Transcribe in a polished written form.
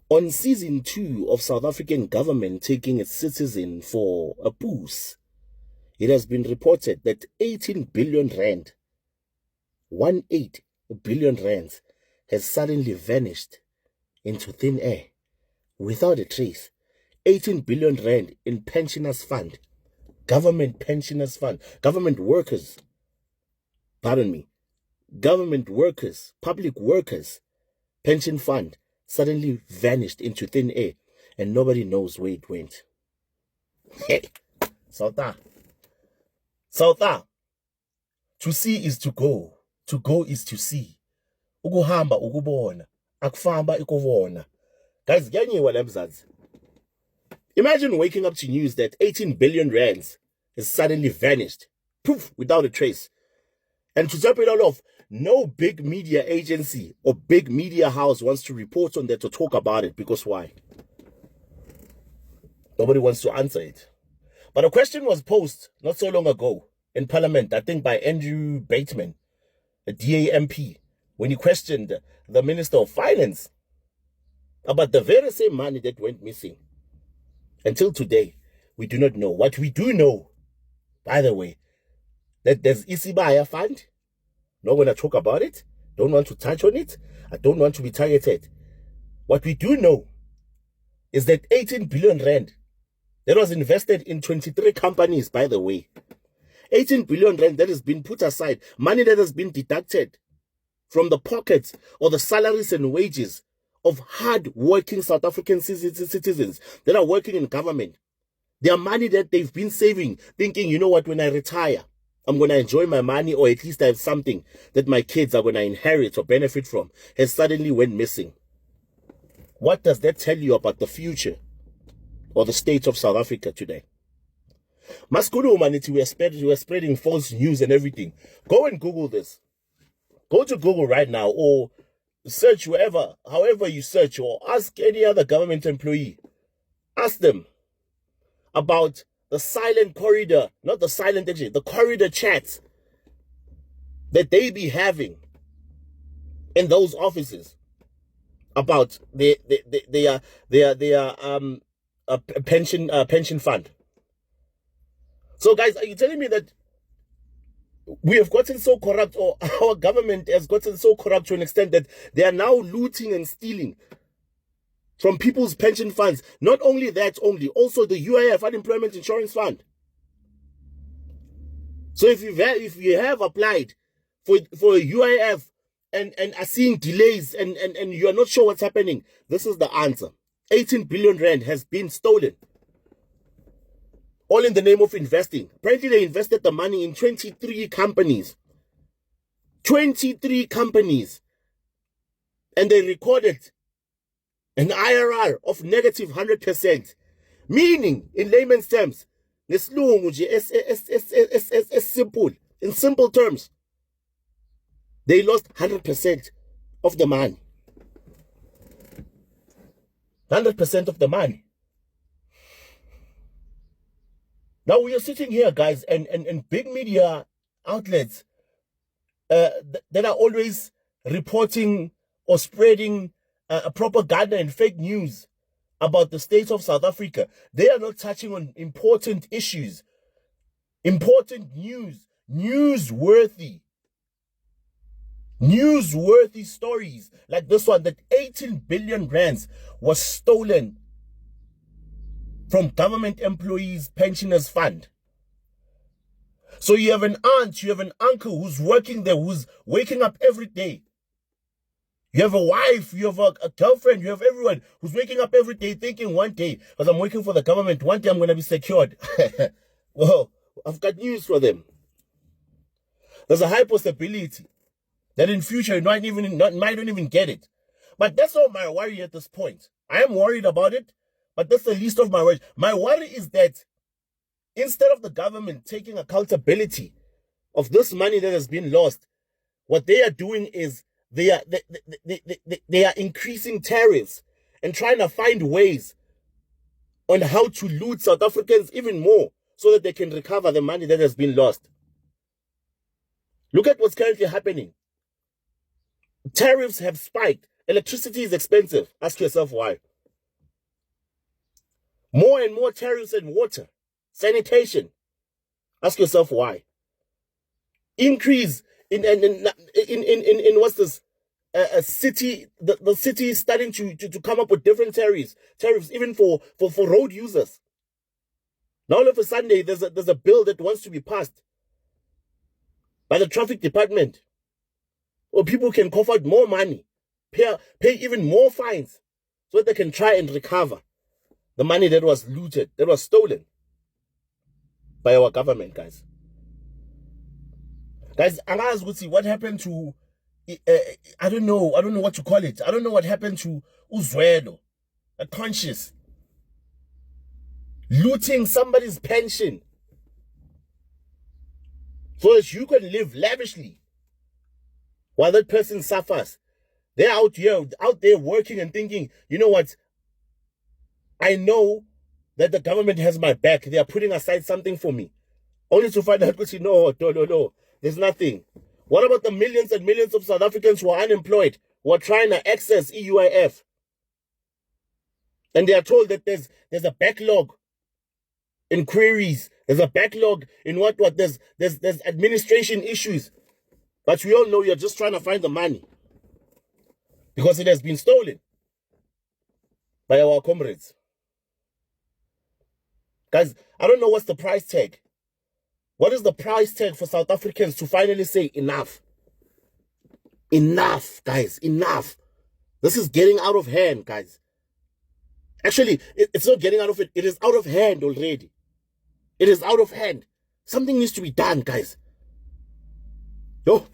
On season 2 of South African government taking its citizen for a boost, it has been reported that 18 billion rand, 18 billion rands, has suddenly vanished into thin air without a trace. 18 billion rand in pensioners fund, government pensioners fund, government workers, pardon me, government workers, public workers, pension fund suddenly vanished into thin air and nobody knows where it went. Hey, Sauta. To see is to go is to see. Ukuhamba ukubona, akufamba ikuvona. Guys, kuyanyiwa la mzansi. Imagine waking up to news that 18 billion rands has suddenly vanished, poof, without a trace. And to top it all off, no big media agency or big media house wants to report on that or talk about it. Because why? Nobody wants to answer it. But a question was posed not so long ago in Parliament, I think by Andrew Bateman, a DAMP, when he questioned the Minister of Finance about the very same money that went missing. Until today, we do not know. What we do know, by the way, that there's Isibaya Fund. Not going to talk about it. Don't want to touch on it. I don't want to be targeted. What we do know is that 18 billion rand that was invested in 23 companies, by the way. 18 billion rand that has been put aside. Money that has been deducted from the pockets or the salaries and wages of hard-working South African citizens that are working in government. Their money that they've been saving, thinking, you know what, when I retire, I'm going to enjoy my money, or at least I have something that my kids are going to inherit or benefit from, has suddenly went missing. What does that tell you about the future or the state of South Africa today? Masculine humanity, we are spreading false news and everything. Go and Google this. Go to Google right now, or search wherever, however you search, or ask any other government employee. Ask them about the silent corridor, not the silent exit, the corridor chats that they be having in those offices about their pension fund. So guys, are you telling me that we have gotten so corrupt, or our government has gotten so corrupt to an extent that they are now looting and stealing from people's pension funds? Not only that, also the UIF, Unemployment Insurance Fund. So if you have applied for a UIF and are seeing delays and you are not sure what's happening, this is the answer. 18 billion rand has been stolen. All in the name of investing. Apparently they invested the money in 23 companies. 23 companies. And they recorded an IRR of negative 100%. Meaning, in layman's terms, it's simple. In simple terms, they lost 100% of the money. 100% of the money. Now we are sitting here, guys, and big media outlets that are always reporting or spreading propaganda and fake news about the state of South Africa. They are not touching on important issues, important news, newsworthy stories like this one, that 18 billion rands was stolen from government employees' pensioners fund. So you have an aunt, you have an uncle who's working there, who's waking up every day. You have a wife, you have a girlfriend, you have everyone who's waking up every day thinking one day, because I'm working for the government, one day I'm going to be secured. Well, I've got news for them. There's a high possibility that in future you might not even get it. But that's not my worry at this point. I am worried about it, but that's the least of my worries. My worry is that instead of the government taking accountability of this money that has been lost, what they are doing is they are increasing tariffs and trying to find ways on how to loot South Africans even more so that they can recover the money that has been lost. Look at what's currently happening. Tariffs have spiked. Electricity is expensive. Ask yourself why. More and more tariffs on water, sanitation. Ask yourself why. Increase in what's this? A city, the city is starting to come up with different tariffs even for road users. Now all of a sudden there's a bill that wants to be passed by the traffic department, or people can cough out more money, pay even more fines, so that they can try and recover the money that was looted, that was stolen by our government, guys. Guys, angazi ukuthi what happened to I don't know what to call it. I don't know what happened to Uzwelo, a conscious, looting somebody's pension so that you can live lavishly while that person suffers. They're out there working and thinking, you know what? I know that the government has my back. They are putting aside something for me. Only to find out, no, there's nothing. What about the millions and millions of South Africans who are unemployed, who are trying to access EUIF? And they are told that there's a backlog in queries. There's a backlog in what there's administration issues. But we all know you're just trying to find the money because it has been stolen by our comrades. Guys, I don't know what's the price tag. What is the price tag for South Africans to finally say enough? Enough, guys, enough. This is getting out of hand, guys. Actually, it's not getting out of it. It is out of hand already. It is out of hand. Something needs to be done, guys. Yo.